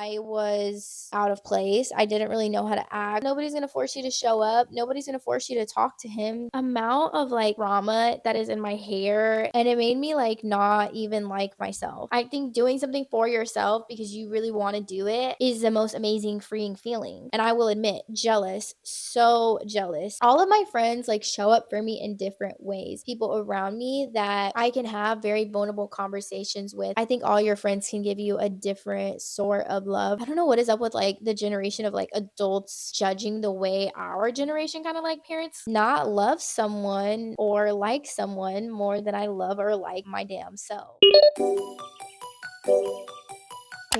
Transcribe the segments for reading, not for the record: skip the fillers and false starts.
I was out of place. I didn't really know how to act. Nobody's gonna force you to show up. Nobody's gonna force you to talk to him. Amount of like drama that is in my hair, and it made me like not even like myself. I think doing something for yourself because you really want to do it is the most amazing freeing feeling. And I will admit, jealous, so jealous. All of my friends like show up for me in different ways. People around me that I can have very vulnerable conversations with. I think all your friends can give you a different sort of love. I don't know what is up with like the generation of like adults judging the way our generation kind of like parents not love someone or like someone more than I love or like my damn self.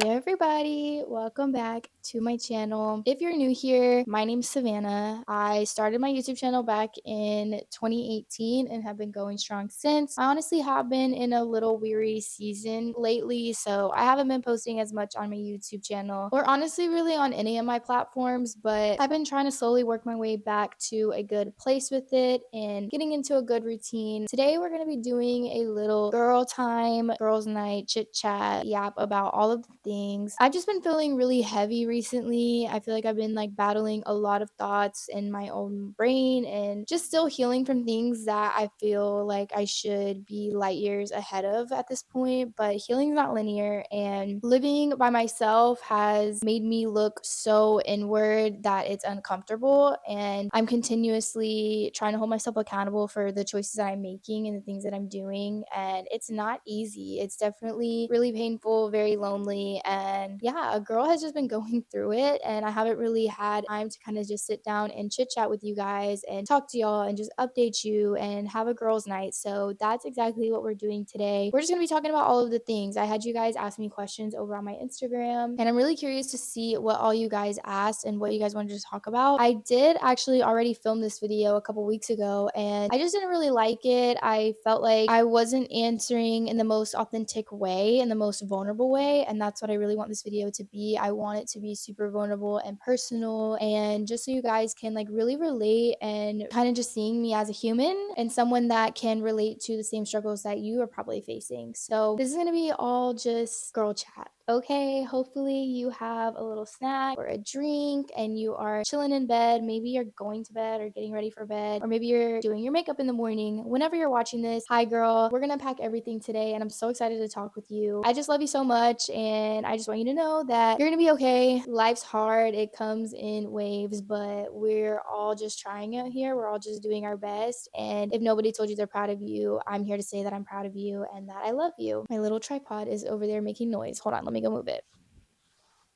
Hey everybody, welcome back to my channel. If you're new here, my name's Savannah. I started my YouTube channel back in 2018 and have been going strong since. I honestly have been in a little weary season lately, so I haven't been posting as much on my YouTube channel or honestly really on any of my platforms, but I've been trying to slowly work my way back to a good place with it and getting into a good routine. Today we're going to be doing a little girl time, girls night, chit chat, yap about all of the things. I've just been feeling really heavy recently. I feel like I've been like battling a lot of thoughts in my own brain and just still healing from things that I feel like I should be light years ahead of at this point. But healing's not linear, and living by myself has made me look so inward that it's uncomfortable. And I'm continuously trying to hold myself accountable for the choices that I'm making and the things that I'm doing. And it's not easy. It's definitely really painful, very lonely. And yeah, a girl has just been going through it, and I haven't really had time to kind of just sit down and chit chat with you guys and talk to y'all and just update you and have a girls' night. So that's exactly what we're doing today. We're just gonna be talking about all of the things. I had you guys ask me questions over on my Instagram, and I'm really curious to see what all you guys asked and what you guys wanted to talk about. I did actually already film this video a couple weeks ago, and I just didn't really like it. I felt like I wasn't answering in the most authentic way, in the most vulnerable way, and that's what I really want this video to be. I want it to be super vulnerable and personal, and just so you guys can like really relate and kind of just seeing me as a human and someone that can relate to the same struggles that you are probably facing. So this is going to be all just girl chat. Okay, hopefully you have a little snack or a drink and you are chilling in bed. Maybe you're going to bed or getting ready for bed, or maybe you're doing your makeup in the morning. Whenever you're watching this, hi girl, we're gonna pack everything today and I'm so excited to talk with you. I just love you so much, and I just want you to know that you're gonna be okay. Life's hard, it comes in waves, but we're all just trying out here. We're all just doing our best, and if nobody told you they're proud of you, I'm here to say that I'm proud of you and that I love you. My little tripod is over there making noise. Hold on, let me go move it.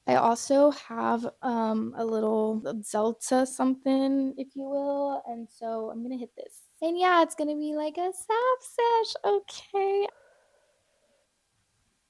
I also have a little Zelta something, if you will, and so I'm gonna hit this. And yeah, it's gonna be like a SAV sesh, okay?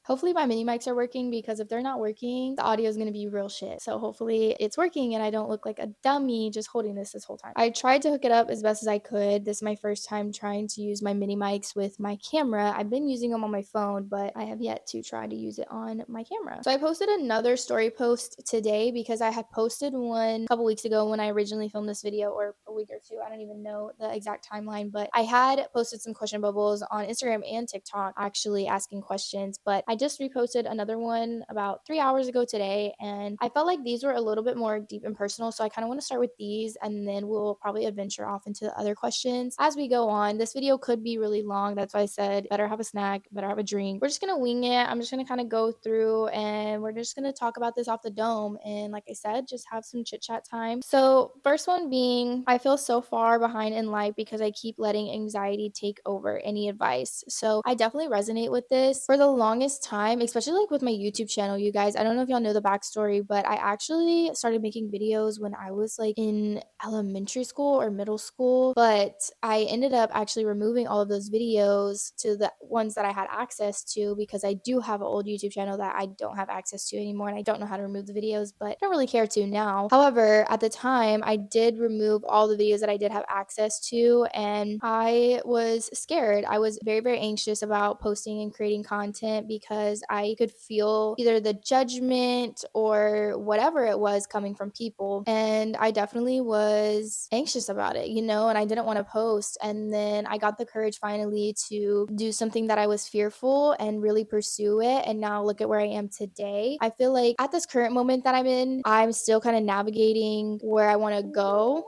Hopefully my mini mics are working, because if they're not working, the audio is going to be real shit. So hopefully it's working and I don't look like a dummy just holding this whole time. I tried to hook it up as best as I could. This is my first time trying to use my mini mics with my camera. I've been using them on my phone, but I have yet to try to use it on my camera. So I posted another story post today because I had posted one a couple weeks ago when I originally filmed this video, or a week or two. I don't even know the exact timeline, but I had posted some question bubbles on Instagram and TikTok actually asking questions, but I just reposted another one about 3 hours ago today, and I felt like these were a little bit more deep and personal, so I kind of want to start with these, and then we'll probably adventure off into the other questions as we go on. This video could be really long. That's why I said better have a snack, better have a drink. We're just gonna wing it. I'm just gonna kind of go through and we're just gonna talk about this off the dome, and like I said, just have some chit chat time. So first one being, I feel so far behind in life because I keep letting anxiety take over any advice. So I definitely resonate with this. For the longest time, especially like with my YouTube channel, you guys, I don't know if y'all know the backstory, but I actually started making videos when I was like in elementary school or middle school, but I ended up actually removing all of those videos to the ones that I had access to, because I do have an old YouTube channel that I don't have access to anymore, and I don't know how to remove the videos, but I don't really care to now. However, at the time, I did remove all the videos that I did have access to, and I was scared. I was very, very anxious about posting and creating content, because because I could feel either the judgment or whatever it was coming from people. And I definitely was anxious about it, and I didn't want to post. And then I got the courage finally to do something that I was fearful and really pursue it. And now look at where I am today. I feel like at this current moment that I'm in, I'm still kind of navigating where I want to go.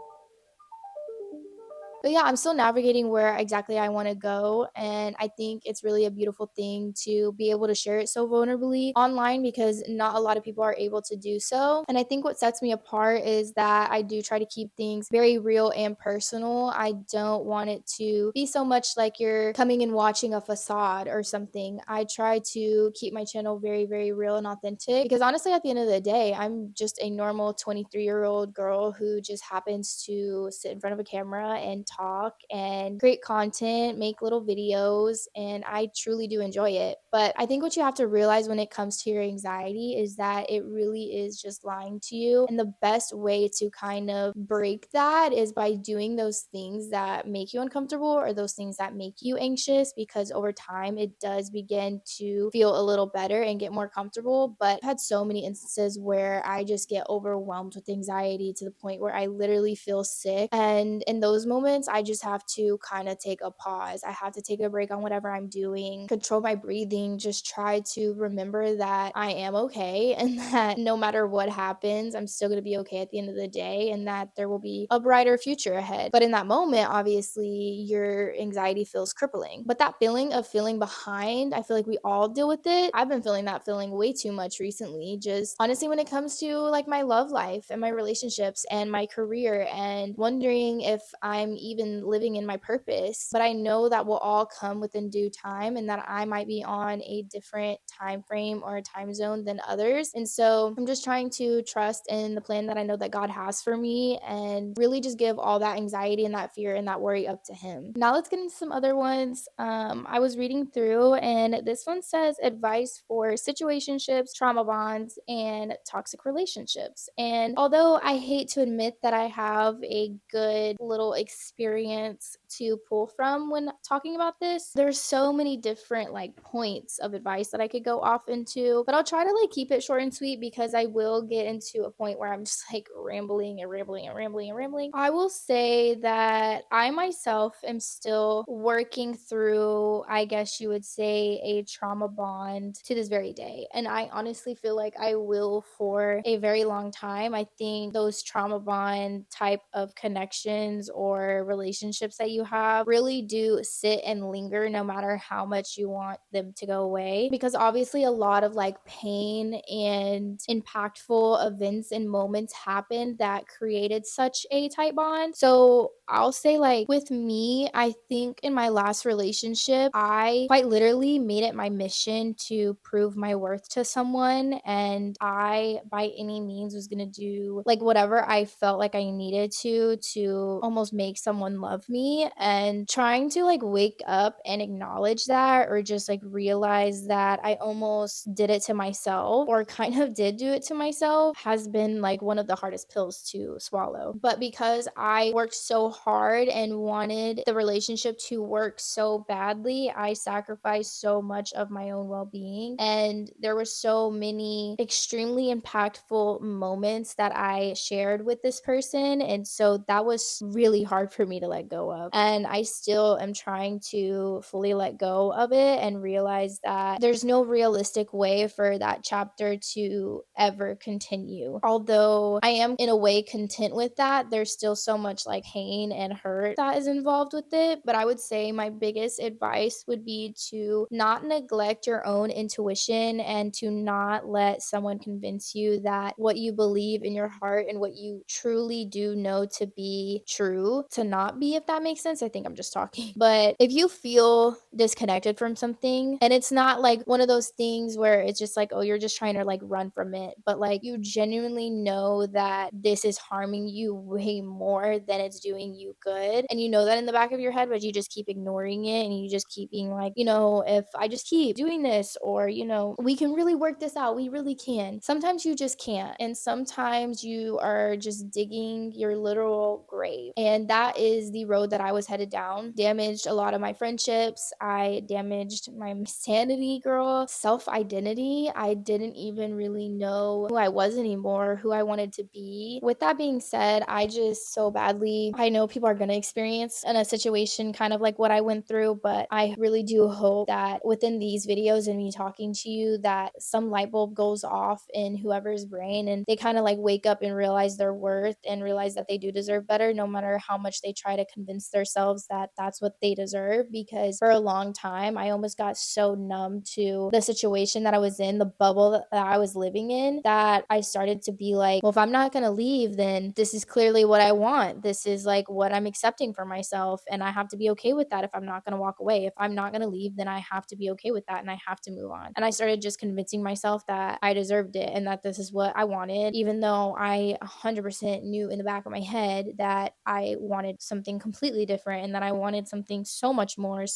But yeah, I'm still navigating where exactly I want to go. And I think it's really a beautiful thing to be able to share it so vulnerably online because not a lot of people are able to do so. And I think what sets me apart is that I do try to keep things very real and personal. I don't want it to be so much like you're coming and watching a facade or something. I try to keep my channel very, very real and authentic because honestly, at the end of the day, I'm just a normal 23-year-old girl who just happens to sit in front of a camera and talk and create content, make little videos, and I truly do enjoy it. But I think what you have to realize when it comes to your anxiety is that it really is just lying to you. And the best way to kind of break that is by doing those things that make you uncomfortable or those things that make you anxious, because over time it does begin to feel a little better and get more comfortable. But I've had so many instances where I just get overwhelmed with anxiety to the point where I literally feel sick. And in those moments, I just have to kind of take a pause. I have to take a break on whatever I'm doing, control my breathing, just try to remember that I am okay and that no matter what happens, I'm still going to be okay at the end of the day and that there will be a brighter future ahead. But in that moment, obviously, your anxiety feels crippling. But that feeling of feeling behind, I feel like we all deal with it. I've been feeling that feeling way too much recently, just honestly, when it comes to like my love life and my relationships and my career, and wondering if I'm even living in my purpose. But I know that will all come within due time and that I might be on a different time frame or a time zone than others. And so I'm just trying to trust in the plan that I know that God has for me and really just give all that anxiety and that fear and that worry up to Him. Now let's get into some other ones. I was reading through, and this one says advice for situationships, trauma bonds, and toxic relationships. And although I hate to admit that I have a good little experience to pull from when talking about this, there's so many different like points of advice that I could go off into, but I'll try to like keep it short and sweet because I will get into a point where I'm just like rambling and rambling and rambling and rambling. I will say that I myself am still working through, I guess you would say, a trauma bond to this very day. And I honestly feel like I will for a very long time. I think those trauma bond type of connections or relationships that you have really do sit and linger no matter how much you want them to go away, because obviously a lot of like pain and impactful events and moments happened that created such a tight bond. So I'll say, like, with me, I think in my last relationship, I quite literally made it my mission to prove my worth to someone. And I, by any means, was going to do like whatever I felt like I needed to almost make someone love me. And trying to like wake up and acknowledge that, or just like realize that I almost did it to myself or kind of did do it to myself, has been like one of the hardest pills to swallow. But because I worked so hard and wanted the relationship to work so badly, I sacrificed so much of my own well-being. And there were so many extremely impactful moments that I shared with this person. And so that was really hard for me to let go of. And I still am trying to fully let go of it and realize that there's no realistic way for that chapter to ever continue. Although I am in a way content with that, there's still so much like pain and hurt that is involved with it. But I would say my biggest advice would be to not neglect your own intuition and to not let someone convince you that what you believe in your heart and what you truly do know to be true to not be, if that makes sense. I think I'm just talking. But if you feel disconnected from something, and it's not like one of those things where it's just like, oh, you're just trying to like run from it, but like you genuinely know that this is harming you way more than it's doing you good. And you know that in the back of your head, but you just keep ignoring it and you just keep being like, if I just keep doing this, or, we can really work this out. We really can. Sometimes you just can't. And sometimes you are just digging your literal grave. And that is the road that I I was headed down. Damaged a lot of my friendships. I damaged my sanity, girl, self-identity. I didn't even really know who I was anymore, who I wanted to be. With that being said, I just so badly, I know people are going to experience in a situation kind of like what I went through, but I really do hope that within these videos and me talking to you that some light bulb goes off in whoever's brain and they kind of like wake up and realize their worth and realize that they do deserve better, no matter how much they try to convince themselves that that's what they deserve. Because for a long time I almost got so numb to the situation that I was in, the bubble that I was living in, that I started to be like, well, if I'm not going to leave, then this is clearly what I want. This is like what I'm accepting for myself, and I have to be okay with that. If I'm not going to walk away, if I'm not going to leave, then I have to be okay with that and I have to move on. And I started just convincing myself that I deserved it and that this is what I wanted, even though I 100% knew in the back of my head that I wanted something completely different and that I wanted something so much more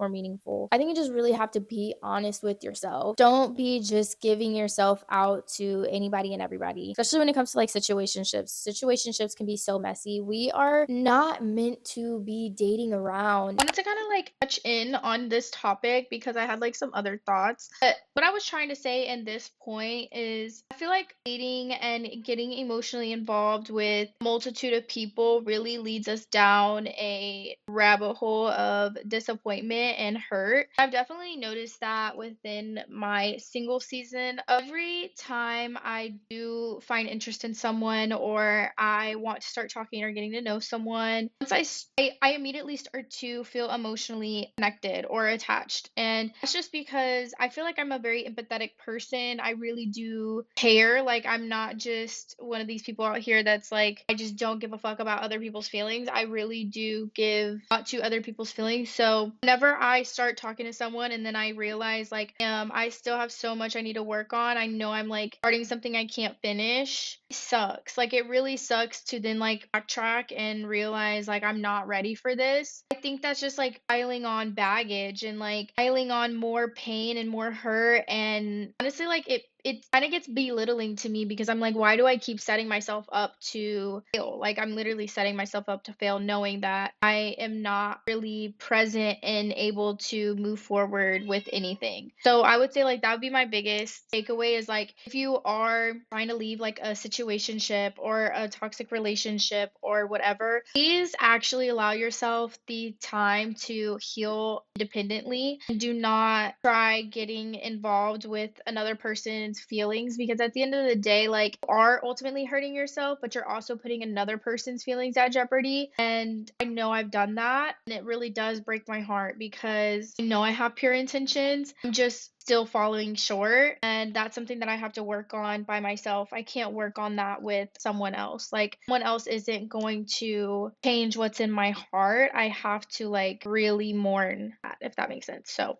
meaningful. I think you just really have to be honest with yourself. Don't be just giving yourself out to anybody and everybody, especially when it comes to like situationships. Situationships can be so messy. We are not meant to be dating around. I wanted to kind of like touch in on this topic because I had like some other thoughts. But what I was trying to say in this point is I feel like dating and getting emotionally involved with a multitude of people really leads us down a rabbit hole of disappointment and hurt. I've definitely noticed that within my single season. Every time I do find interest in someone or I want to start talking or getting to know someone, once I immediately start to feel emotionally connected or attached. And that's just because I feel like I'm a very empathetic person. I really do care. Like, I'm not just one of these people out here that's like, I just don't give a fuck about other people's feelings. I really do give thought to other people's feelings. So whenever I start talking to someone and then I realize like, I still have so much I need to work on. I know I'm like starting something I can't finish. It sucks. Like, it really sucks to then like backtrack and realize like I'm not ready for this. I think that's just like piling on baggage and like piling on more pain and more hurt. And honestly, like it kind of gets belittling to me because I'm like, why do I keep setting myself up to fail? Like, I'm literally setting myself up to fail, knowing that I am not really present and able to move forward with anything. So I would say like that would be my biggest takeaway is like, if you are trying to leave like a situationship or a toxic relationship or whatever, please actually allow yourself the time to heal independently and do not try getting involved with another person's feelings, because at the end of the day, like, you are ultimately hurting yourself, but you're also putting another person's feelings at jeopardy. And I know I've done that, and it really does break my heart because I know I have pure intentions. I'm just still falling short, and that's something that I have to work on by myself. I can't work on that with someone else. Like, someone else isn't going to change what's in my heart. I have to like really mourn that, if that makes sense. So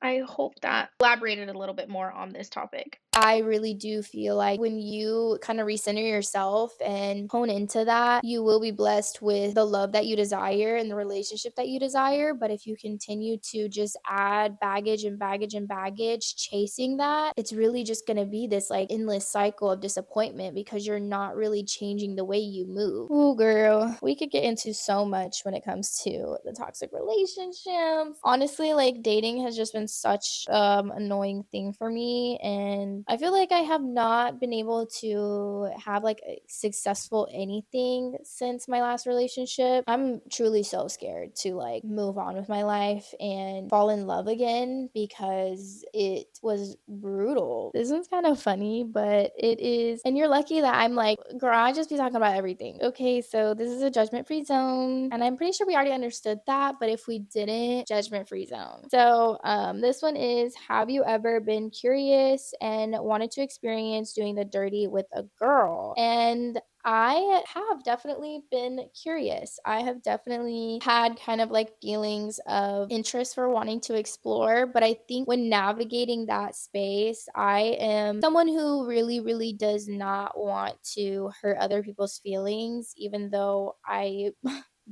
I hope that elaborated a little bit more on this topic. I really do feel like when you kind of recenter yourself and hone into that, you will be blessed with the love that you desire and the relationship that you desire. But if you continue to just add baggage and baggage and baggage, chasing that, it's really just going to be this like endless cycle of disappointment because you're not really changing the way you move. Ooh, girl, we could get into so much when it comes to the toxic relationships. Honestly, like, dating has just been such annoying thing for me, and I feel like I have not been able to have like a successful anything since my last relationship. I'm truly so scared to like move on with my life and fall in love again because it was brutal. This one's kind of funny, but it is. And you're lucky that I'm like, girl, I just be talking about everything. Okay, so this is a judgment-free zone, and I'm pretty sure we already understood that, but if we didn't, judgment-free zone. So this one is, have you ever been curious and wanted to experience doing the dirty with a girl? And I have definitely been curious. I have definitely had kind of like feelings of interest for wanting to explore, but I think when navigating that space, I am someone who really, really does not want to hurt other people's feelings, even though I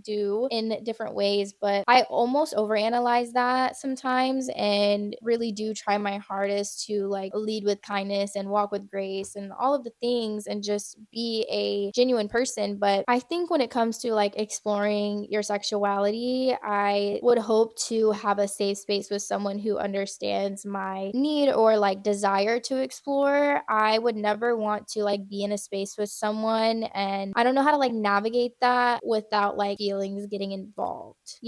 do in different ways, but I almost overanalyze that sometimes and really do try my hardest to like lead with kindness and walk with grace and all of the things and just be a genuine person. But I think when it comes to like exploring your sexuality, I would hope to have a safe space with someone who understands my need or like desire to explore. I would never want to like be in a space with someone and I don't know how to like navigate that without like feelings getting involved,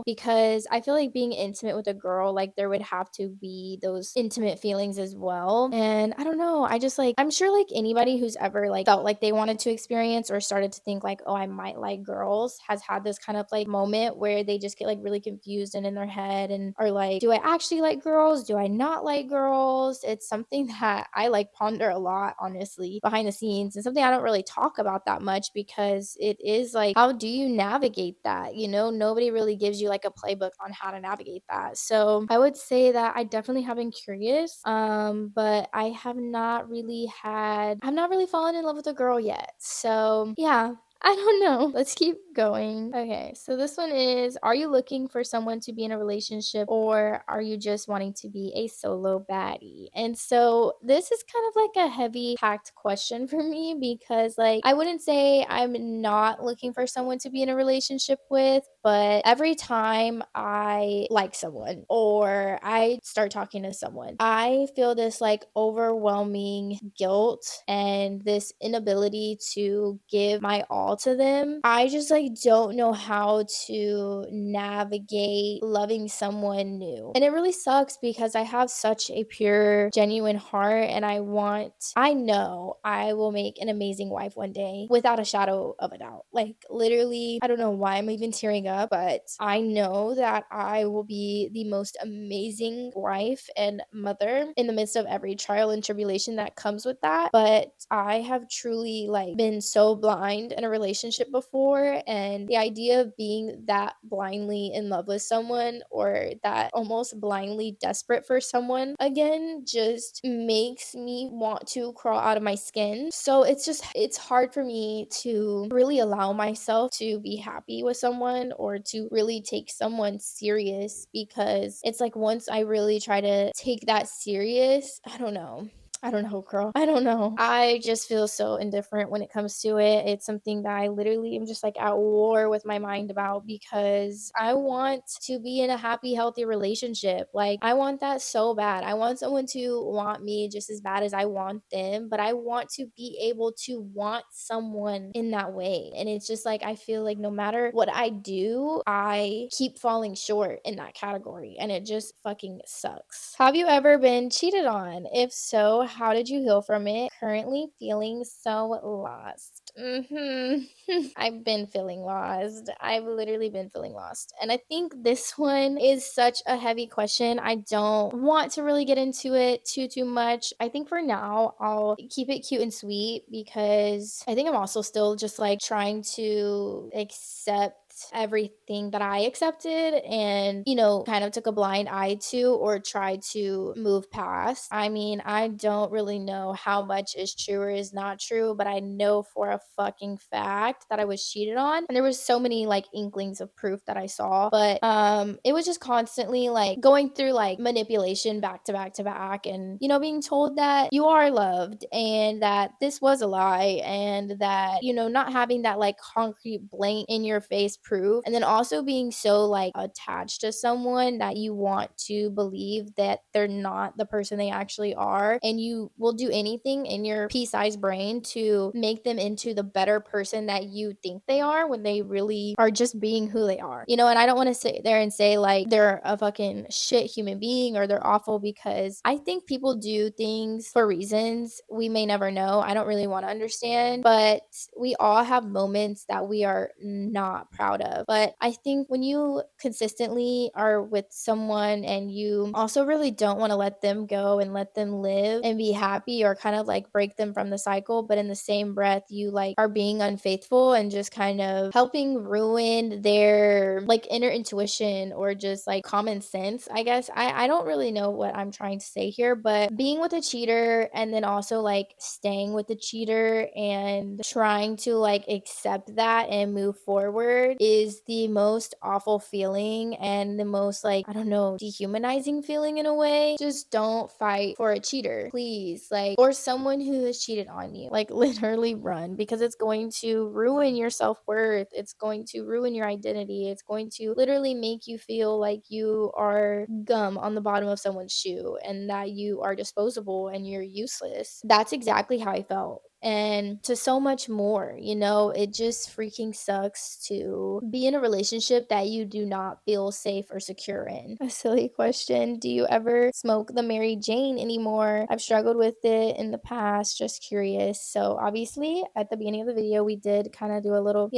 because I feel like being intimate with a girl, like there would have to be those intimate feelings as well. And I don't know, I just like, I'm sure like anybody who's ever like felt like they wanted to experience or started to think like, oh, I might like girls has had this kind of like moment where they just get like really confused and in their head and are like, do I actually like girls? Do I not like girls? It's something that I like ponder a lot, honestly, behind the scenes, and something I don't really talk about that much because it is like, how do you navigate that? Nobody really gives you like a playbook on how to navigate that. So I would say that I definitely have been curious, but I've not really fallen in love with a girl yet. So yeah, I don't know. Let's keep going. Okay, so this one is, are you looking for someone to be in a relationship or are you just wanting to be a solo baddie? And so this is kind of like a heavy packed question for me because like I wouldn't say I'm not looking for someone to be in a relationship with, but every time I like someone or I start talking to someone, I feel this like overwhelming guilt and this inability to give my all to them. I just like don't know how to navigate loving someone new. And it really sucks because I have such a pure, genuine heart and I know I will make an amazing wife one day without a shadow of a doubt. Like literally, I don't know why I'm even tearing up, but I know that I will be the most amazing wife and mother in the midst of every trial and tribulation that comes with that. But I have truly like been so blind in a relationship before, and the idea of being that blindly in love with someone or that almost blindly desperate for someone again just makes me want to crawl out of my skin. So it's hard for me to really allow myself to be happy with someone or to really take someone serious because it's like once I really try to take that serious, I don't know, girl. I don't know. I just feel so indifferent when it comes to it. It's something that I literally am just like at war with my mind about because I want to be in a happy, healthy relationship. Like, I want that so bad. I want someone to want me just as bad as I want them, but I want to be able to want someone in that way. And it's just like, I feel like no matter what I do, I keep falling short in that category. And it just fucking sucks. Have you ever been cheated on? If so, how did you heal from it? Currently feeling so lost. I've been feeling lost. I've literally been feeling lost. And I think this one is such a heavy question. I don't want to really get into it too much. I think for now, I'll keep it cute and sweet because I think I'm also still just like trying to accept everything that I accepted and, kind of took a blind eye to or tried to move past. I mean, I don't really know how much is true or is not true, but I know for a fucking fact that I was cheated on. And there was so many like inklings of proof that I saw, but it was just constantly like going through like manipulation back to back to back and, being told that you are loved and that this was a lie and that, not having that like concrete blank in your face proof, and then also being so like attached to someone that you want to believe that they're not the person they actually are, and you will do anything in your pea-sized brain to make them into the better person that you think they are when they really are just being who they are. And I don't want to sit there and say like they're a fucking shit human being or they're awful, because I think people do things for reasons we may never know. I don't really want to understand, but we all have moments that we are not proud of. But I think when you consistently are with someone and you also really don't want to let them go and let them live and be happy or kind of like break them from the cycle, but in the same breath you like are being unfaithful and just kind of helping ruin their like inner intuition or just like common sense, I guess. I don't really know what I'm trying to say here, but being with a cheater and then also like staying with the cheater and trying to like accept that and move forward is the most awful feeling and the most, like, I don't know, dehumanizing feeling in a way. Just don't fight for a cheater, please. Like, or someone who has cheated on you. Like, literally run, because it's going to ruin your self-worth. It's going to ruin your identity. It's going to literally make you feel like you are gum on the bottom of someone's shoe and that you are disposable and you're useless. That's exactly how I felt. And to so much more, it just freaking sucks to be in a relationship that you do not feel safe or secure in. A silly question. Do you ever smoke the Mary Jane anymore? I've struggled with it in the past, just curious. So obviously at the beginning of the video, we did kind of do a little,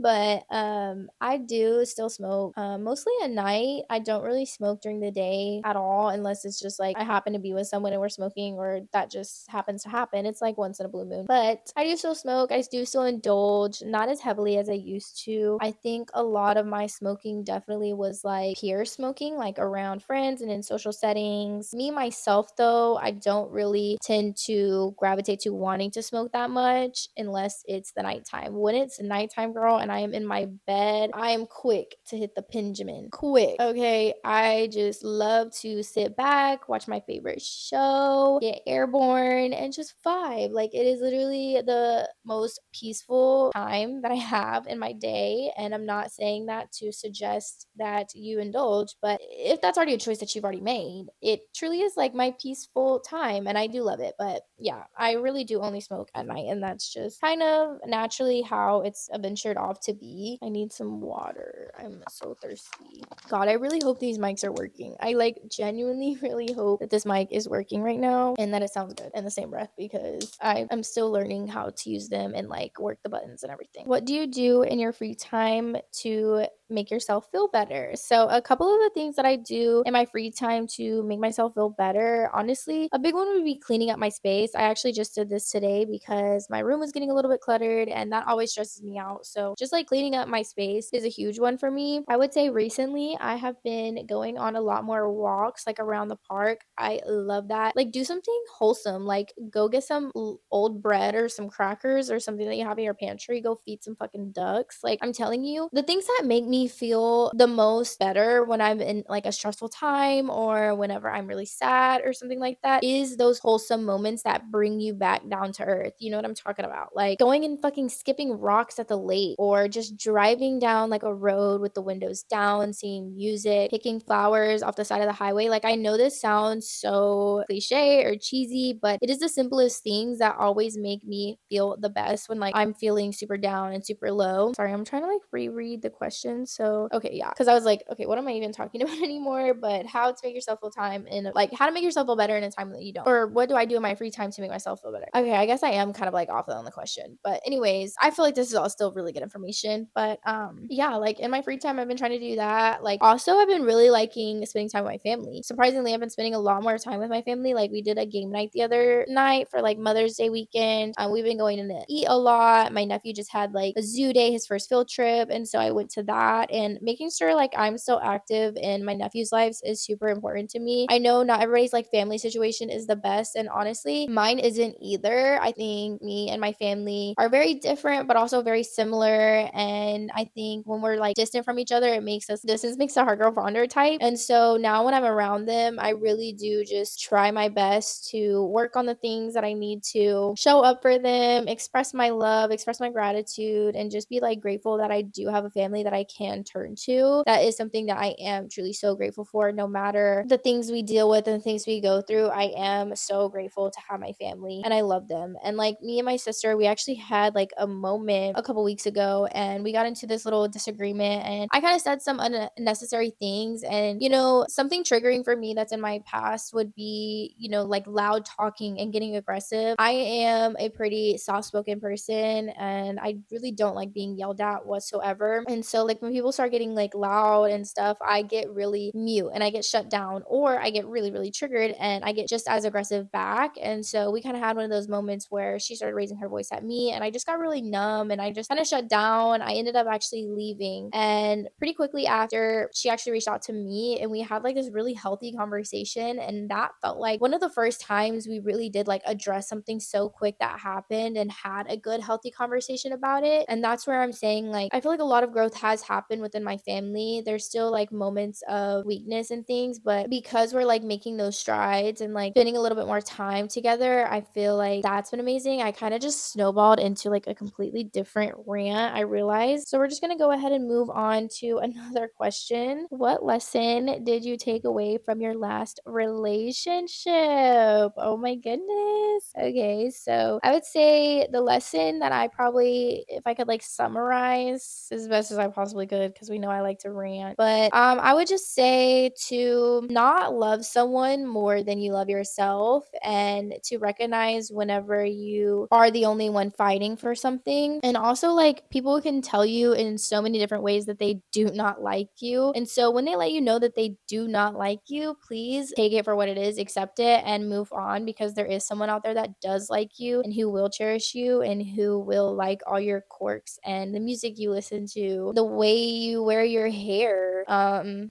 but I do still smoke, mostly at night. I don't really smoke during the day at all, unless it's just like I happen to be with someone and we're smoking, or that just happens to happen. It's like once in a blue moon. But I do still smoke. I do still indulge, not as heavily as I used to. I think a lot of my smoking definitely was like peer smoking, like around friends and in social settings. Me, myself, though, I don't really tend to gravitate to wanting to smoke that much unless it's the nighttime. When it's nighttime, girl, and I am in my bed, I am quick to hit the Benjamin. Quick. Okay. I just love to sit back, watch my favorite show, get airborne, and just vibe. Like, it is literally the most peaceful time that I have in my day. And I'm not saying that to suggest that you indulge, but if that's already a choice that you've already made, it truly is like my peaceful time, and I do love it. But yeah, I really do only smoke at night, and that's just kind of naturally how it's ventured off to be. I need some water. I'm so thirsty. God, I really hope these mics are working. I like genuinely really hope that this mic is working right now and that it sounds good in the same breath, because I am still learning how to use them and like work the buttons and everything. What do you do in your free time to make yourself feel better? So a couple of the things that I do in my free time to make myself feel better, honestly, a big one would be cleaning up my space. I actually just did this today because my room was getting a little bit cluttered and that always stresses me out. So just like cleaning up my space is a huge one for me. I would say recently I have been going on a lot more walks, like around the park. I love that. Like, do something wholesome, like go get some old bread or some crackers or something that you have in your pantry, go feed some fucking ducks. Like, I'm telling you, the things that make me feel the most better when I'm in like a stressful time or whenever I'm really sad or something like that is those wholesome moments that bring you back down to earth. You know what I'm talking about? Like going and fucking skipping rocks at the lake, or just driving down like a road with the windows down, seeing music, picking flowers off the side of the highway. Like, I know this sounds so cliche or cheesy, but it is the simplest things that always make me feel the best when like I'm feeling super down and super low. Sorry, I'm trying to like reread the question. So okay, yeah, because I was like, okay, what am I even talking about anymore? But how to make yourself feel time in like how to make yourself feel better in a time that you don't, or what do I do in my free time to make myself feel better? Okay, I guess I am kind of like off on the question, but anyways, I feel like this is all still really good information. But yeah, like in my free time I've been trying to do that. Like, also I've been really liking spending time with my family. Surprisingly, I've been spending a lot more time with my family. Like, we did a game night the other night for like Mother's Day weekend. We've been going to eat a lot. My nephew just had like a zoo day, his first field trip, and so I went to that. And making sure like I'm still active in my nephew's lives is super important to me. I know not everybody's like family situation is the best, and honestly mine isn't either. I think me and my family are very different but also very similar, and I think when we're like distant from each other, it makes us distance makes a hard girl bonder type. And so now when I'm around them, I really do just try my best to work on the things that I need to, show up for them, express my love, express my gratitude, and just be like grateful that I do have a family that I can turn to. That is something that I am truly so grateful for. No matter the things we deal with and the things we go through, I am so grateful to have my family and I love them. And like me and my sister, we actually had like a moment a couple weeks ago and we got into this little disagreement, and I kind of said some unnecessary things. And something triggering for me that's in my past would be like loud talking and getting aggressive. I am a pretty soft spoken person and I really don't like being yelled at whatsoever. And so like when people start getting like loud and stuff, I get really mute and I get shut down, or I get really, really triggered and I get just as aggressive back. And so we kind of had one of those moments where she started raising her voice at me and I just got really numb and I just kind of shut down. I ended up actually leaving. And pretty quickly after, she actually reached out to me and we had like this really healthy conversation. And that felt like one of the first times we really did like address something so quick that happened and had a good, healthy conversation about it. And that's where I'm saying, like, I feel like a lot of growth has happened within my family. There's still like moments of weakness and things, but because we're like making those strides and like spending a little bit more time together, I feel like that's been amazing. I kind of just snowballed into like a completely different rant, I realized. So we're just gonna go ahead and move on to another question. What lesson did you take away from your last relationship? Oh my goodness. Okay, so I would say the lesson that I probably, if I could like summarize as best as I possibly could, because we know I like to rant, but I would just say to not love someone more than you love yourself, and to recognize whenever you are the only one fighting for something. And also, like, people can tell you in so many different ways that they do not like you. And so when they let you know that they do not like you, please take it for what it is, accept it, and move on, because there is someone out there that does like you and who will cherish you and who will like all your quirks and the music you listen to, the way you wear your hair,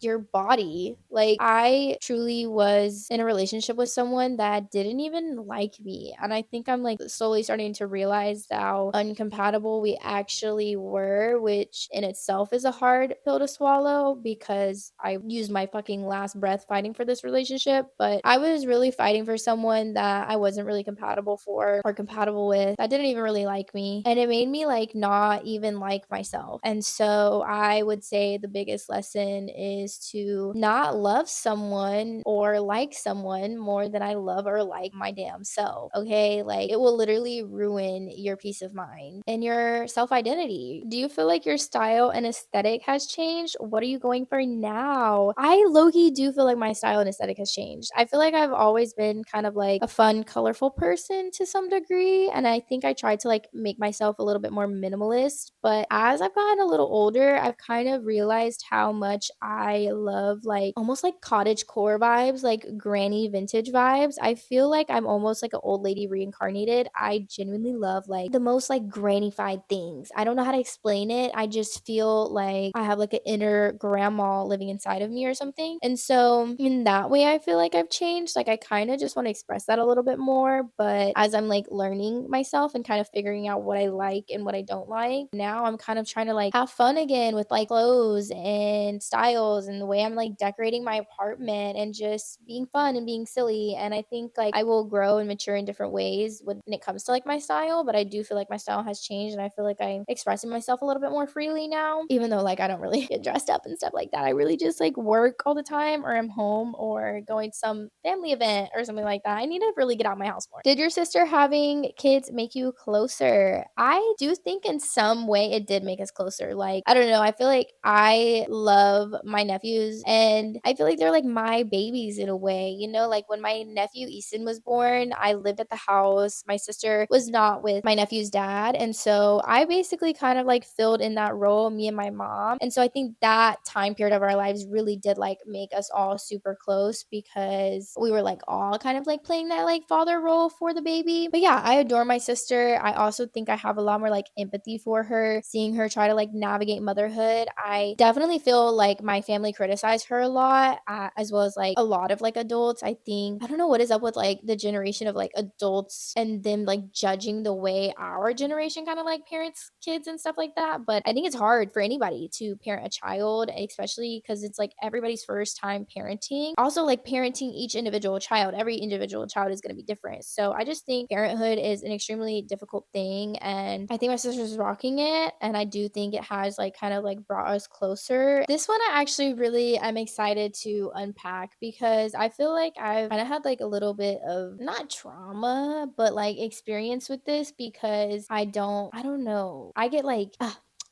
your body. Like, I truly was in a relationship with someone that didn't even like me. And I think I'm like slowly starting to realize how uncompatible we actually were, which in itself is a hard pill to swallow because I used my fucking last breath fighting for this relationship. But I was really fighting for someone that I wasn't really compatible for or compatible with, that didn't even really like me. And it made me like not even like myself. And so I would say the biggest lesson is to not love someone or like someone more than I love or like my damn self. Okay. Like, it will literally ruin your peace of mind and your self identity. Do you feel like your style and aesthetic has changed? What are you going for now? I low key do feel like my style and aesthetic has changed. I feel like I've always been kind of like a fun, colorful person to some degree. And I think I tried to like make myself a little bit more minimalist. But as I've gotten a little older, I've kind of realized how much I love like almost like cottage core vibes, like granny vintage vibes. I feel like I'm almost like an old lady reincarnated. I genuinely love like the most like grannified things. I don't know how to explain it. I just feel like I have like an inner grandma living inside of me or something. And so in that way, I feel like I've changed. Like, I kind of just want to express that a little bit more. But as I'm like learning myself and kind of figuring out what I like and what I don't like, now I'm kind of trying to like have fun again with like clothes and styles and the way I'm like decorating my apartment and just being fun and being silly. And I think like I will grow and mature in different ways when it comes to like my style, but I do feel like my style has changed and I feel like I'm expressing myself a little bit more freely now, even though like I don't really get dressed up and stuff like that. I really just like work all the time, or I'm home or going to some family event or something like that. I need to really get out of my house more. Did your sister having kids make you closer? I do think in some way it did make us closer. Like, I don't know. I feel like I love my nephews and I feel like they're like my babies in a way. You know, like when my nephew Easton was born, I lived at the house. My sister was not with my nephew's dad. And so I basically kind of like filled in that role, me and my mom. And so I think that time period of our lives really did like make us all super close because we were like all kind of like playing that like father role for the baby. But yeah, I adore my sister. I also think I have a lot more like empathy for her, seeing her try to like navigate motherhood. I definitely feel like my family criticized her a lot, as well as like a lot of like adults. I think, I don't know what is up with like the generation of like adults and them like judging the way our generation kind of like parents kids and stuff like that. But I think it's hard for anybody to parent a child, especially because it's like everybody's first time parenting. Also, like parenting each individual child, every individual child is going to be different. So I just think parenthood is an extremely difficult thing. And I think my sister's rocking it. And I do think it has like kind of like brought us closer. This one I actually really am excited to unpack because I feel like I've kind of had like a little bit of not trauma, but like experience with this because I don't know. I get like,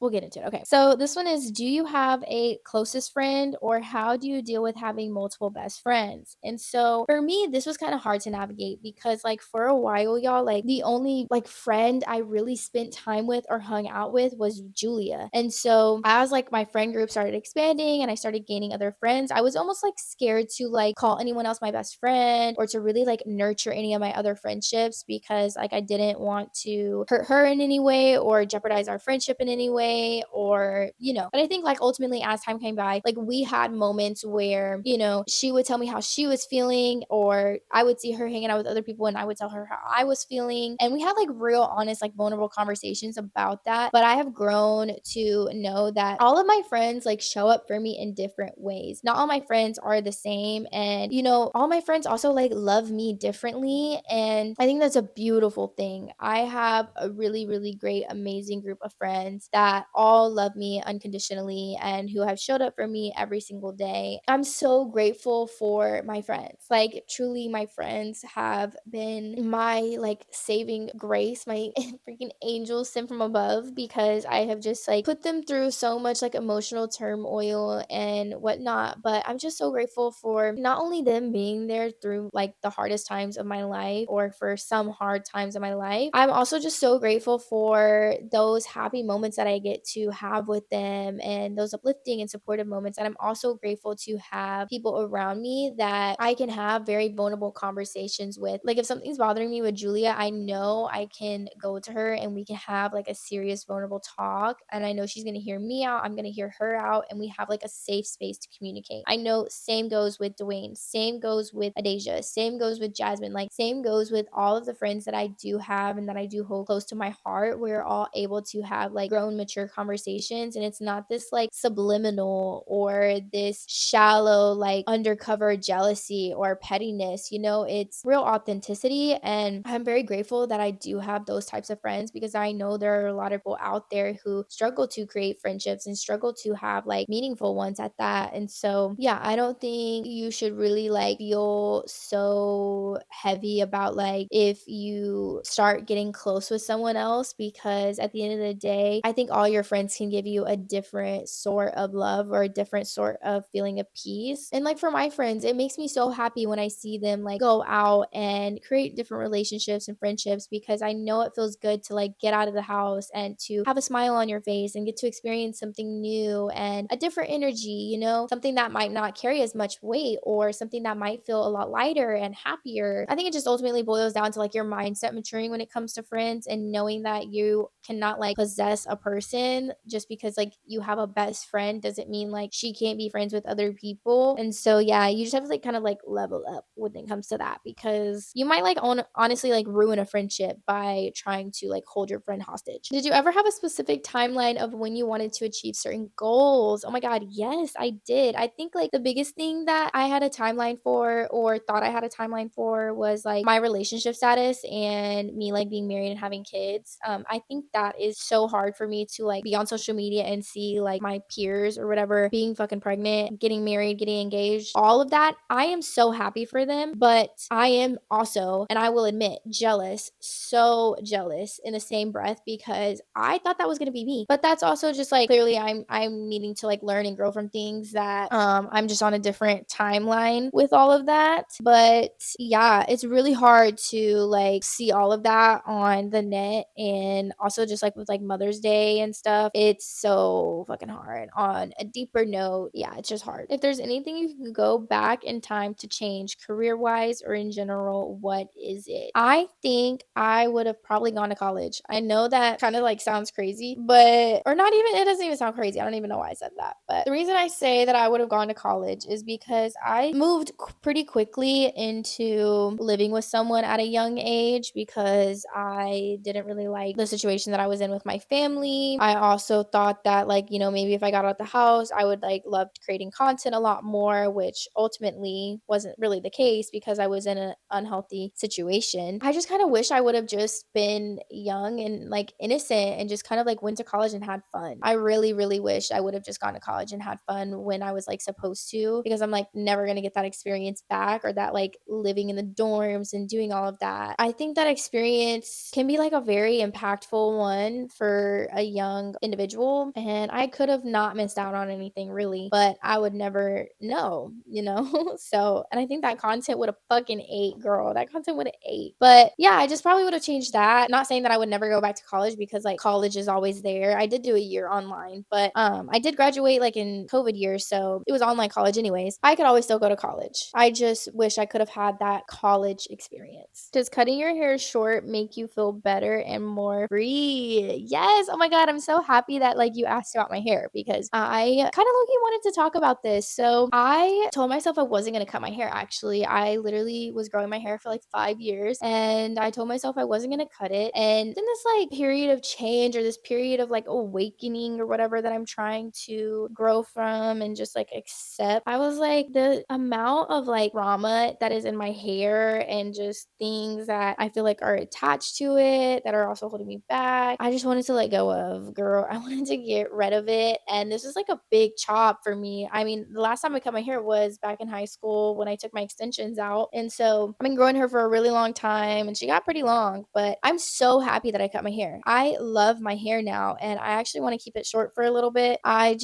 we'll get into it. Okay. So this one is, do you have a closest friend, or how do you deal with having multiple best friends? And so for me, this was kind of hard to navigate because like for a while, y'all, like the only like friend I really spent time with or hung out with was Julia. And so as like my friend group started expanding and I started gaining other friends, I was almost like scared to like call anyone else my best friend or to really like nurture any of my other friendships because like I didn't want to hurt her in any way or jeopardize our friendship in any way, or but I think like ultimately as time came by, like we had moments where she would tell me how she was feeling, or I would see her hanging out with other people and I would tell her how I was feeling, and we had like real honest like vulnerable conversations about that. But I have grown to know that all of my friends like show up for me in different ways. Not all my friends are the same, and all my friends also like love me differently, and I think that's a beautiful thing. I have a really really great amazing group of friends that all love me unconditionally and who have showed up for me every single day. I'm so grateful for my friends. Like truly my friends have been my like saving grace, my freaking angels sent from above, because I have just like put them through so much like emotional turmoil and whatnot. But I'm just so grateful for not only them being there through like the hardest times of my life, or for some hard times of my life, I'm also just so grateful for those happy moments that I get to have with them and those uplifting and supportive moments. And I'm also grateful to have people around me that I can have very vulnerable conversations with. Like if something's bothering me with Julia, I know I can go to her and we can have like a serious vulnerable talk, and I know she's going to hear me out, I'm going to hear her out, and we have like a safe space to communicate. I know same goes with Dwayne, same goes with Adasia, same goes with Jasmine, like same goes with all of the friends that I do have and that I do hold close to my heart. We're all able to have like grown mature conversations, and it's not this like subliminal or this shallow like undercover jealousy or pettiness. It's real authenticity, and I'm very grateful that I do have those types of friends, because I know there are a lot of people out there who struggle to create friendships and struggle to have like meaningful ones at that. And so yeah, I don't think you should really like feel so heavy about like if you start getting close with someone else, because at the end of the day, I think all your friends can give you a different sort of love or a different sort of feeling of peace. And like for my friends, it makes me so happy when I see them like go out and create different relationships and friendships, because I know it feels good to like get out of the house and to have a smile on your face and get to experience something new and a different energy, something that might not carry as much weight, or something that might feel a lot lighter and happier. I think it just ultimately boils down to like your mindset maturing when it comes to friends, and knowing that you cannot like possess a person just because like you have a best friend doesn't mean like she can't be friends with other people. And so yeah, you just have to like kind of like level up when it comes to that, because you might like honestly like ruin a friendship by trying to like hold your friend hostage. Did you ever have a specific timeline of when you wanted to achieve certain goals? Oh my god, yes, I did. I think like the biggest thing that I had a timeline for, or thought I had a timeline for, was like my relationship status and me like being married and having kids. I think that is so hard for me to like be on social media and see like my peers or whatever being fucking pregnant, getting married, getting engaged, all of that. I am so happy for them, but I am also, and I will admit, jealous, so jealous in the same breath, because I thought that was gonna be me. But that's also just like clearly I'm needing to like learn and grow from things that I'm just on a different timeline with all of that. But yeah, it's really hard to like see all of that on the net, and also just like with like Mother's Day and stuff, it's so fucking hard. On a deeper note, yeah, it's just hard. If there's anything you could go back in time to change, career wise or in general, what is it? I think I would have probably gone to college. I know that kind of like sounds crazy, but or not even, it doesn't even sound crazy. I don't even know why I said that. But the reason I say that I would have gone to college is because I moved pretty quickly into living with someone at a young age, because I didn't really like the situation that I was in with my family. I also thought that like, maybe if I got out the house, I would like love creating content a lot more, which ultimately wasn't really the case because I was in an unhealthy situation. I just kind of wish I would have just been young and like innocent and just kind of like went to college and had fun. I really, really wish I would have just gone to college and had fun when I was like supposed to, because I'm like never going to get that experience back, or that like living in the dorms and doing all of that. I think that experience can be like a very impactful one for a young young individual, and I could have not missed out on anything really, but I would never know, you know? So, and I think that content would have fucking ate, girl. That content would have ate. But yeah, I just probably would have changed that. Not saying that I would never go back to college because like college is always there. I did do a year online, but I did graduate like in COVID years, so it was online college anyways. I could always still go to college. I just wish I could have had that college experience. Does cutting your hair short make you feel better and more free? Yes. Oh my god, I'm so happy that like you asked about my hair because I kind of low-key wanted to talk about this. So I told myself I wasn't gonna cut my hair actually. I literally was growing my hair for like 5 years and I told myself I wasn't gonna cut it. And in this like period of change or this period of like awakening or whatever that I'm trying to grow from and just like accept, I was like, the amount of like trauma that is in my hair and just things that I feel like are attached to it that are also holding me back, I just wanted to let go of, girl. I wanted to get rid of it. And this was like a big chop for me. I mean, the last time I cut my hair was back in high school when I took my extensions out. And so I've been growing her for a really long time and she got pretty long, but I'm so happy that I cut my hair. I love my hair now and I actually want to keep it short for a little bit. I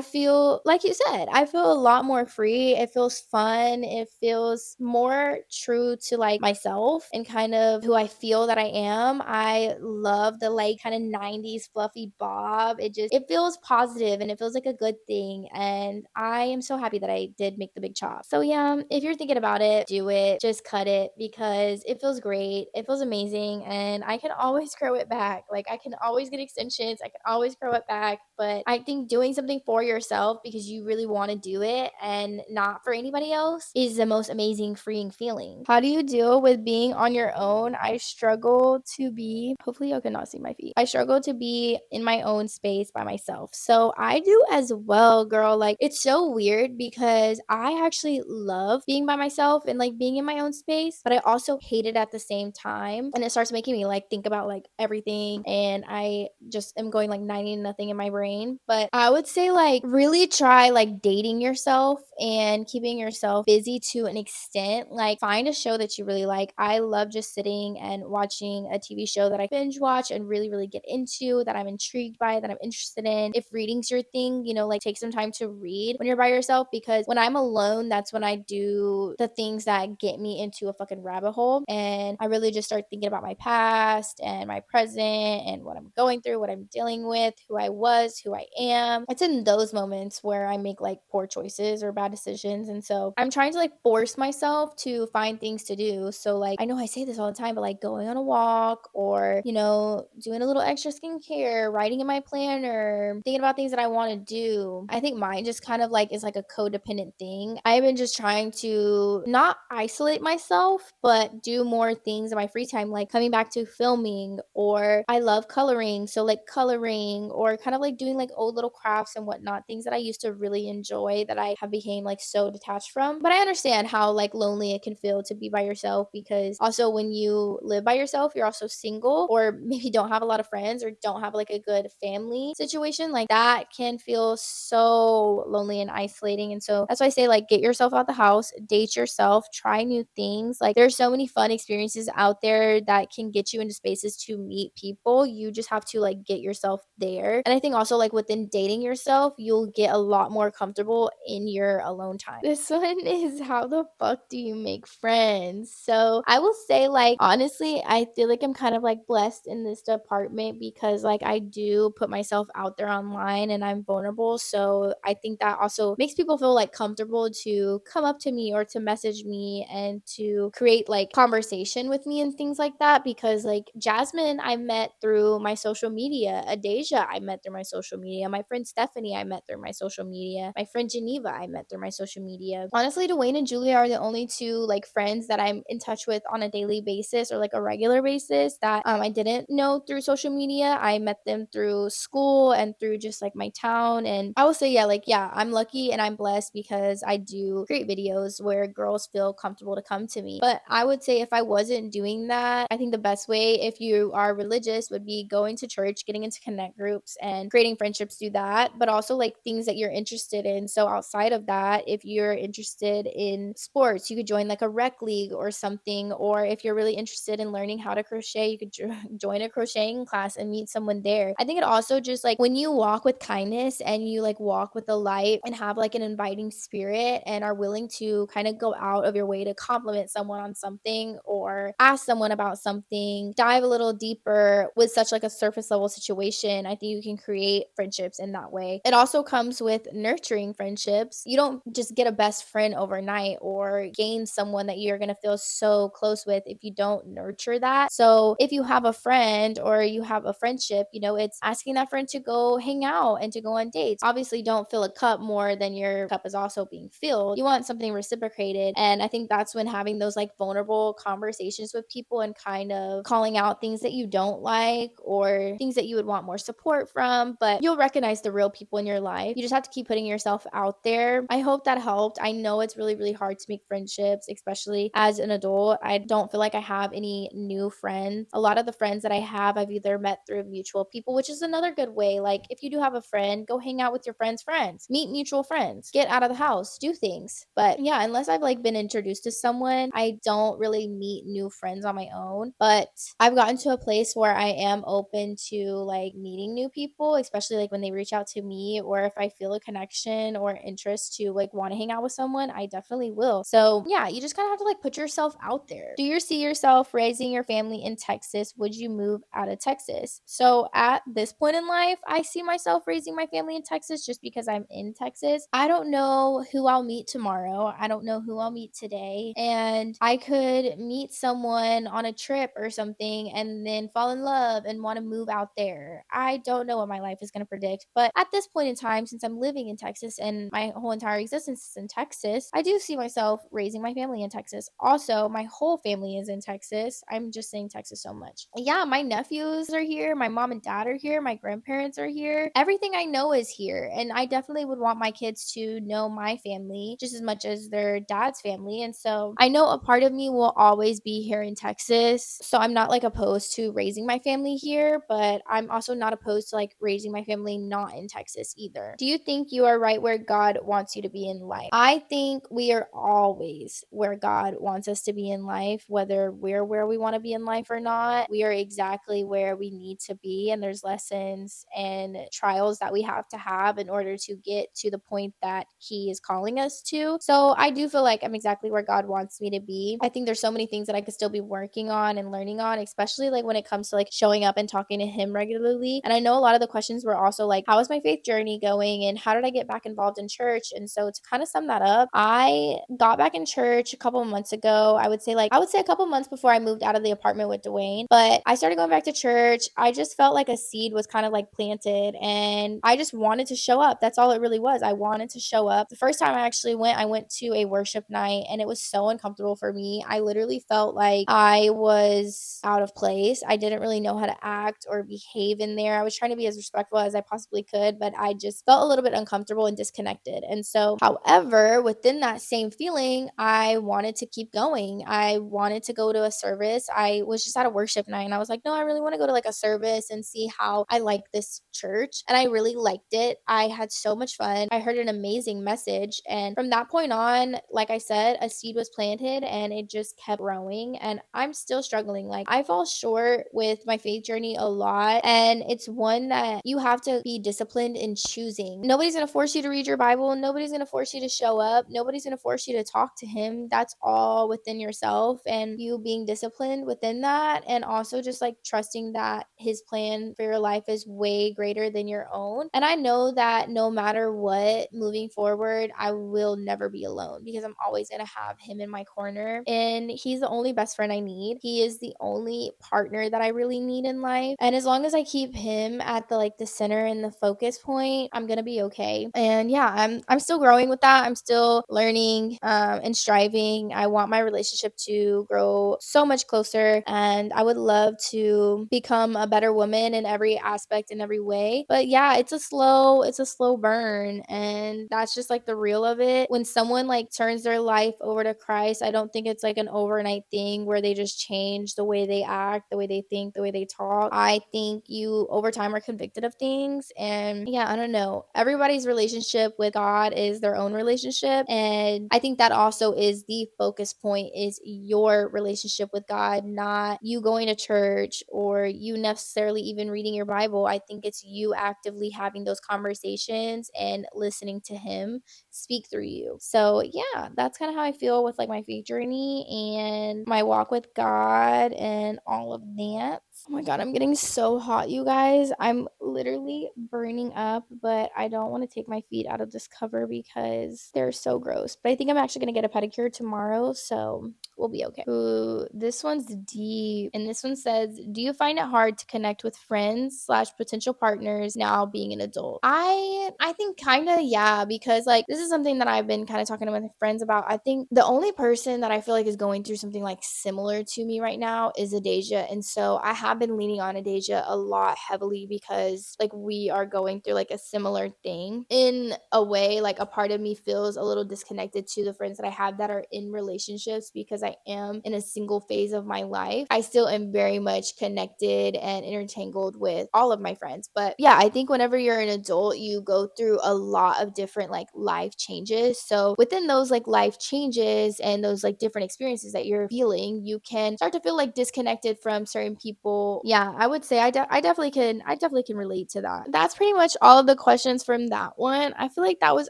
feel like you said, I feel a lot more free. It feels fun. It feels more true to like myself and kind of who I feel that I am. I love the like kind of 90s fluffy bob. It feels positive and it feels like a good thing. And I am so happy that I did make the big chop. So yeah, if you're thinking about it, do it. Just cut it because it feels great. It feels amazing. And I can always grow it back. Like I can always get extensions. I can always grow it back. But I think doing something for yourself because you really want to do it and not for anybody else is the most amazing freeing feeling. How do you deal with being on your own? I struggle to be, hopefully you cannot see my feet. I struggle to be in my own space by myself. So I do as well, girl. Like it's so weird because I actually love being by myself and like being in my own space, but I also hate it at the same time. And it starts making me like think about like everything and I just am going like 90 to nothing in my brain. But I would say like really try like dating yourself and keeping yourself busy to an extent. Like find a show that you really like. I love just sitting and watching a TV show that I binge watch and really, really get into, that I'm intrigued by, that I'm interested in. If reading's your thing, you know, like take some time to read when you're by yourself because when I'm alone, that's when I do the things that get me into a fucking rabbit hole. And I really just start thinking about my past and my present and what I'm going through, what I'm dealing with, who I was, who I am. It's in those moments where I make like poor choices or bad decisions. And so I'm trying to like force myself to find things to do. So like I know I say this all the time, but like going on a walk or, you know, doing a little extra skincare, writing in my planner, thinking about things that I want to do. I think mine just kind of like is like a codependent thing. I've been just trying to not isolate myself, but do more things in my free time, like coming back to filming, or I love coloring. So like coloring or kind of like doing like old little crafts and whatnot, things that I used to really enjoy that I have became like so detached from. But I understand how like lonely it can feel to be by yourself because also when you live by yourself, you're also single or maybe don't have a lot of friends or don't have like a good family situation. Like that can feel so lonely and isolating. And so that's why I say like get yourself out the house, date yourself, try new things. Like there's so many fun experiences out there that can get you into spaces to meet people. You just have to like get yourself there. And I think also like within dating yourself, you'll get a lot more comfortable in your alone time. This one is how the fuck do you make friends? So I will say like honestly, I feel like I'm kind of like blessed in this department because like I do put myself out there online and I'm vulnerable. So I think that also makes people feel like comfortable to come up to me or to message me and to create like conversation with me and things like that. Because like Jasmine, I met through my social media. Adeja, I met through my social media. My friend Stephanie, I met through my social media. My friend Geneva, I met through my social media. Honestly, Dwayne and Julia are the only two like friends that I'm in touch with on a daily basis or like a regular basis that I didn't know through social media. I met them through school and through just like my town. And I will say, yeah, I'm lucky and I'm blessed because I do create videos where girls feel comfortable to come to me. But I would say if I wasn't doing that, I think the best way, if you are religious, would be going to church, getting into connect groups and creating friendships through that, but also like things that you're interested in. So outside of that, if you're interested in sports, you could join like a rec league or something. Or if you're really interested in learning how to crochet, you could join a crocheting class and meet someone there. other. I think it also just like when you walk with kindness and you like walk with the light and have like an inviting spirit and are willing to kind of go out of your way to compliment someone on something or ask someone about something, dive a little deeper with such like a surface level situation, I think you can create friendships in that way. It also comes with nurturing friendships. You don't just get a best friend overnight or gain someone that you're going to feel so close with if you don't nurture that. So if you have a friend or you have a friendship, it's asking that friend to go hang out and to go on dates. Obviously, don't fill a cup more than your cup is also being filled. You want something reciprocated. And I think that's when having those like vulnerable conversations with people and kind of calling out things that you don't like or things that you would want more support from, but you'll recognize the real people in your life. You just have to keep putting yourself out there. I hope that helped. I know it's really, really hard to make friendships, especially as an adult. I don't feel like I have any new friends. A lot of the friends that I have, I've either met through mutual people, which is another good way. Like if you do have a friend, go hang out with your friends' friends, meet mutual friends, get out of the house, do things. But yeah, unless I've like been introduced to someone, I don't really meet new friends on my own. But I've gotten to a place where I am open to like meeting new people, especially like when they reach out to me or if I feel a connection or interest to like want to hang out with someone, I definitely will. So yeah, you just kind of have to like put yourself out there. Do you see yourself raising your family in Texas? Would you move out of Texas? So at this point in life, I see myself raising my family in Texas just because I'm in Texas. I don't know who I'll meet tomorrow. I don't know who I'll meet today. And I could meet someone on a trip or something and then fall in love and want to move out there. I don't know what my life is going to predict. But at this point in time, since I'm living in Texas and my whole entire existence is in Texas, I do see myself raising my family in Texas. Also, my whole family is in Texas. I'm just saying Texas so much. Yeah, my nephews are here. My mom and dad are here. My grandparents are here. Everything I know is here. And I definitely would want my kids to know my family just as much as their dad's family. And so I know a part of me will always be here in Texas. So I'm not like opposed to raising my family here, but I'm also not opposed to like raising my family not in Texas either. Do you think you are right where God wants you to be in life? I think we are always where God wants us to be in life, whether we're where we want to be in life or not. We are exactly where we need to be, and there's lessons and trials that we have to have in order to get to the point that He is calling us to. So I do feel like I'm exactly where God wants me to be. I think there's so many things that I could still be working on and learning on, especially like when it comes to like showing up and talking to Him regularly. And I know a lot of the questions were also like, how is my faith journey going and how did I get back involved in church? And so to kind of sum that up, I got back in church a couple of months ago. I would say a couple months before I moved out of the apartment with Dwayne, but I started going back to church. I just felt like a seed was kind of like planted and I just wanted to show up. That's all it really was. I wanted to show up. The first time I actually went, I went to a worship night and it was so uncomfortable for me. I literally felt like I was out of place. I didn't really know how to act or behave in there. I was trying to be as respectful as I possibly could, but I just felt a little bit uncomfortable and disconnected. And so, however, within that same feeling, I wanted to keep going. I wanted to go to a service. I was just at a worship night and I was like, no, I really want to go to like a service and see how I like this church. And I really liked it. I had so much fun. I heard an amazing message. And from that point on, like I said, a seed was planted and it just kept growing. And I'm still struggling. Like I fall short with my faith journey a lot. And it's one that you have to be disciplined in choosing. Nobody's going to force you to read your Bible. Nobody's going to force you to show up. Nobody's going to force you to talk to Him. That's all within yourself and you being disciplined within that. And also just like trusting that His plan for your life is way greater than your own. And I know that no matter what, moving forward, I will never be alone because I'm always going to have Him in my corner. And He's the only best friend I need. He is the only partner that I really need in life. And as long as I keep Him at the center and the focus point, I'm gonna be okay. And yeah, I'm still growing with that. I'm still learning and striving. I want my relationship to grow so much closer, and I would love to become a better woman in every aspect, in every way. But yeah, it's a slow burn, and that's just like the real of it. When someone like turns their life over to Christ, I don't think it's like an overnight thing where they just change the way they act, the way they think, the way they talk. I think you over time are convicted of things. And yeah, I don't know. Everybody's relationship with God is their own relationship. And I think that also is the focus point is your relationship with God, not you going to church or you necessarily even reading your Bible. I think it's you actively having those conversations and listening to him speak through you. So yeah, that's kind of how I feel with like my faith journey and my walk with God and all of that. Oh my God, I'm getting so hot, you guys. I'm literally burning up, but I don't want to take my feet out of this cover because they're so gross. But I think I'm actually going to get a pedicure tomorrow, so we'll be okay. Ooh, this one's deep. And this one says, do you find it hard to connect with friends slash potential partners now being an adult? I think kind of, yeah, because like this is something that I've been kind of talking to my friends about. I think the only person that I feel like is going through something like similar to me right now is Adasia. And so I have been leaning on Adasia a lot heavily because like we are going through like a similar thing. In a way, like a part of me feels a little disconnected to the friends that I have that are in relationships because I am in a single phase of my life. I still am very much connected and intertangled with all of my friends. But yeah, I think whenever you're an adult, you go through a lot of different like life changes. So within those like life changes and those like different experiences that you're feeling, you can start to feel like disconnected from certain people. Yeah, I would say I definitely can relate to that. That's pretty much all of the questions from that one. I feel like that was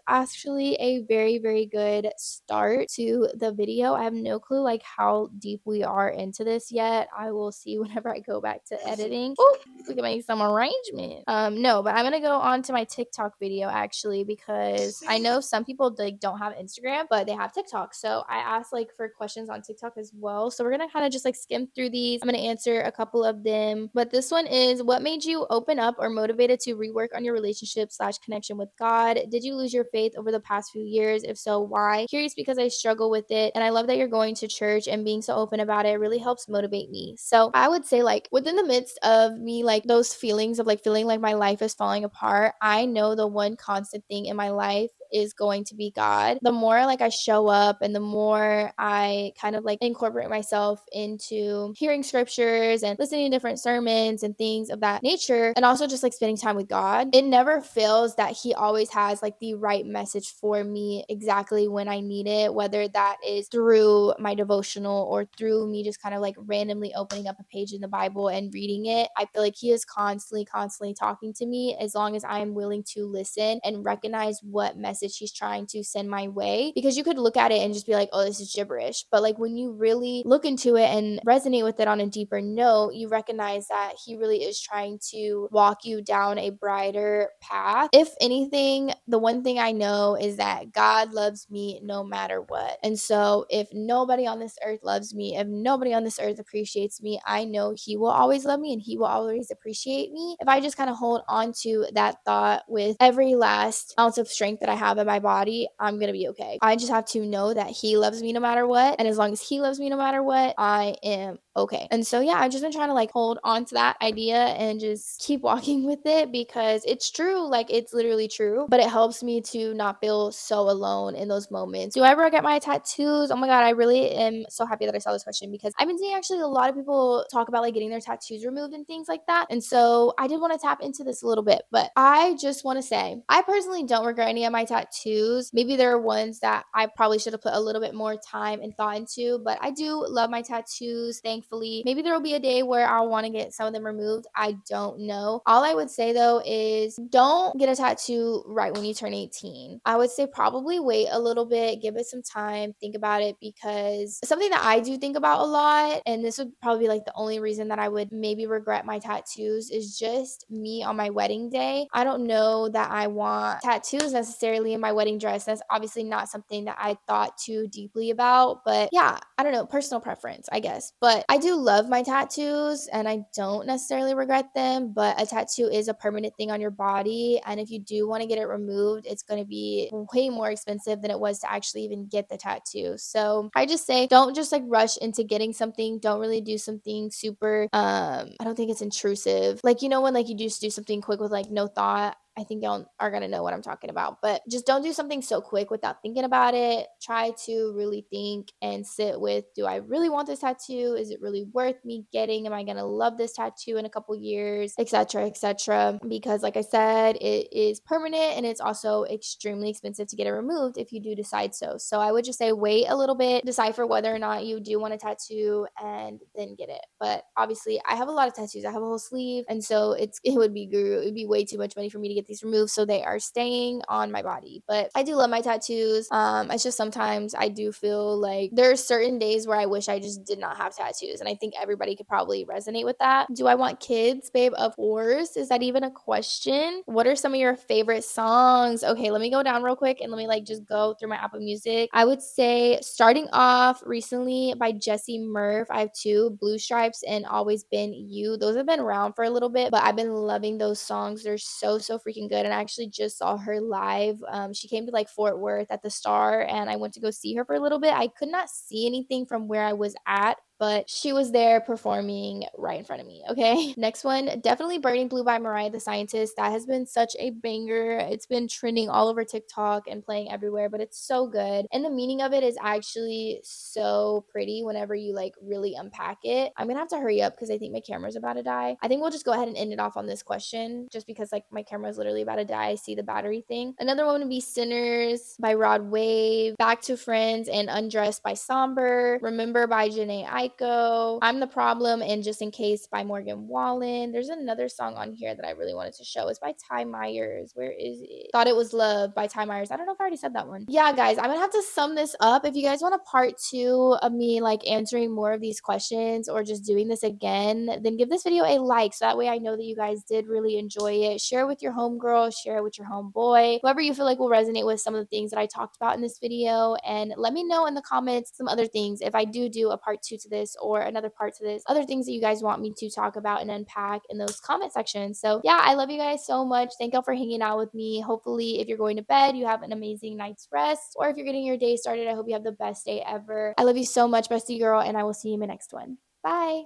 actually a very, very good start to the video. I have no clue like how deep we are into this yet. I will see whenever I go back to editing. Ooh, we can make some arrangement. No, but I'm gonna go on to my TikTok video actually because I know some people like don't have Instagram, but they have TikTok. So I asked like for questions on TikTok as well. So we're gonna kind of just like skim through these. I'm gonna answer a couple of them. But this one is, what made you open up or motivated to rework on your relationship slash connection with God? Did you lose your faith over the past few years? If so, why? Curious because I struggle with it. And I love that you're going to church and being so open about it really helps motivate me. So I would say like within the midst of me like those feelings of like feeling like my life is falling apart, I know the one constant thing in my life is going to be God. The more like I show up and the more I kind of like incorporate myself into hearing scriptures and listening to different sermons and things of that nature, and also just like spending time with God, it never fails that he always has like the right message for me exactly when I need it, whether that is through my devotional or through me just kind of like randomly opening up a page in the Bible and reading it. I feel like he is constantly talking to me as long as I am willing to listen and recognize what message he's trying to send my way. Because you could look at it and just be like, oh, this is gibberish. But like when you really look into it and resonate with it on a deeper note, you recognize that he really is trying to walk you down a brighter path. If anything, the one thing I know is that God loves me no matter what. And so if nobody on this earth loves me, if nobody on this earth appreciates me, I know he will always love me and he will always appreciate me. If I just kind of hold on to that thought with every last ounce of strength that I have in my body, I'm going to be okay. I just have to know that he loves me no matter what. And as long as he loves me no matter what, I am okay. And so, yeah, I've just been trying to like hold on to that idea and just keep walking with it because it's true. Like it's literally true, but it helps me to not feel so alone in those moments. Do I ever get my tattoos? Oh my God, I really am so happy that I saw this question because I've been seeing actually a lot of people talk about like getting their tattoos removed and things like that. And so I did want to tap into this a little bit, but I just want to say, I personally don't regret any of my tattoos. Maybe there are ones that I probably should have put a little bit more time and thought into, but I do love my tattoos, thankfully. Maybe there will be a day where I'll want to get some of them removed. I don't know. All I would say though is don't get a tattoo right when you turn 18. I would say probably wait a little bit, give it some time, think about it, because something that I do think about a lot, and this would probably be like the only reason that I would maybe regret my tattoos, is just me on my wedding day. I don't know that I want tattoos necessarily in my wedding dress. That's obviously not something that I thought too deeply about, but yeah, I don't know, personal preference, I guess. But I do love my tattoos and I don't necessarily regret them, but a tattoo is a permanent thing on your body. And if you do want to get it removed, it's going to be way more expensive than it was to actually even get the tattoo. So I just say, don't just like rush into getting something. Don't really do something super, I don't think it's intrusive. Like, you know, when like you just do something quick with like no thought, I think y'all are gonna know what I'm talking about. But just don't do something so quick without thinking about it. Try to really think and sit with, do I really want this tattoo? Is it really worth me getting? Am I gonna love this tattoo in a couple years, etc., etc.? Because like I said, it is permanent and it's also extremely expensive to get it removed if you do decide so. So I would just say wait a little bit, decipher whether or not you do want a tattoo, and then get it. But obviously I have a lot of tattoos. I have a whole sleeve, and so it would be way too much money for me to get these removed, so they are staying on my body. But I do love my tattoos. It's just sometimes I do feel like there are certain days where I wish I just did not have tattoos, and I think everybody could probably resonate with that. Do I want kids, babe? Of course. Is that even a question? What are some of your favorite songs? Okay, let me go down real quick and let me like just go through my Apple Music. I would say starting off recently by Jessie Murph. I have two, Blue Stripes and Always Been You. Those have been around for a little bit, but I've been loving those songs. They're so freaking good. And I actually just saw her live. She came to like Fort Worth at the Star, and I went to go see her for a little bit. I could not see anything from where I was at, but she was there performing right in front of me. Okay. Next one, definitely Burning Blue by Mariah the Scientist. That has been such a banger. It's been trending all over TikTok and playing everywhere, but it's so good. And the meaning of it is actually so pretty whenever you like really unpack it. I'm gonna have to hurry up because I think my camera's about to die. I think we'll just go ahead and end it off on this question just because like my camera's literally about to die. I see the battery thing. Another one would be Sinners by Rod Wave, Back to Friends and Undressed by Somber, Remember by Janae Aiko, I'm the Problem and Just in Case by Morgan Wallen. There's another song on here that I really wanted to show. It's by Ty Myers. Where is it? Thought It Was Love by Ty Myers. I don't know if I already said that one. Yeah, guys, I'm gonna have to sum this up. If you guys want a part 2 of me like answering more of these questions or just doing this again, then give this video a like so that way I know that you guys did really enjoy it. Share it with your homegirl, share it with your homeboy, whoever you feel like will resonate with some of the things that I talked about in this video. And let me know in the comments some other things if I do a part 2 to this or another part to this, other things that you guys want me to talk about and unpack in those comment sections. So yeah, I love you guys so much. Thank y'all for hanging out with me. Hopefully if you're going to bed, you have an amazing night's rest, or if you're getting your day started, I hope you have the best day ever. I love you so much, bestie girl, and I will see you in my next one. Bye.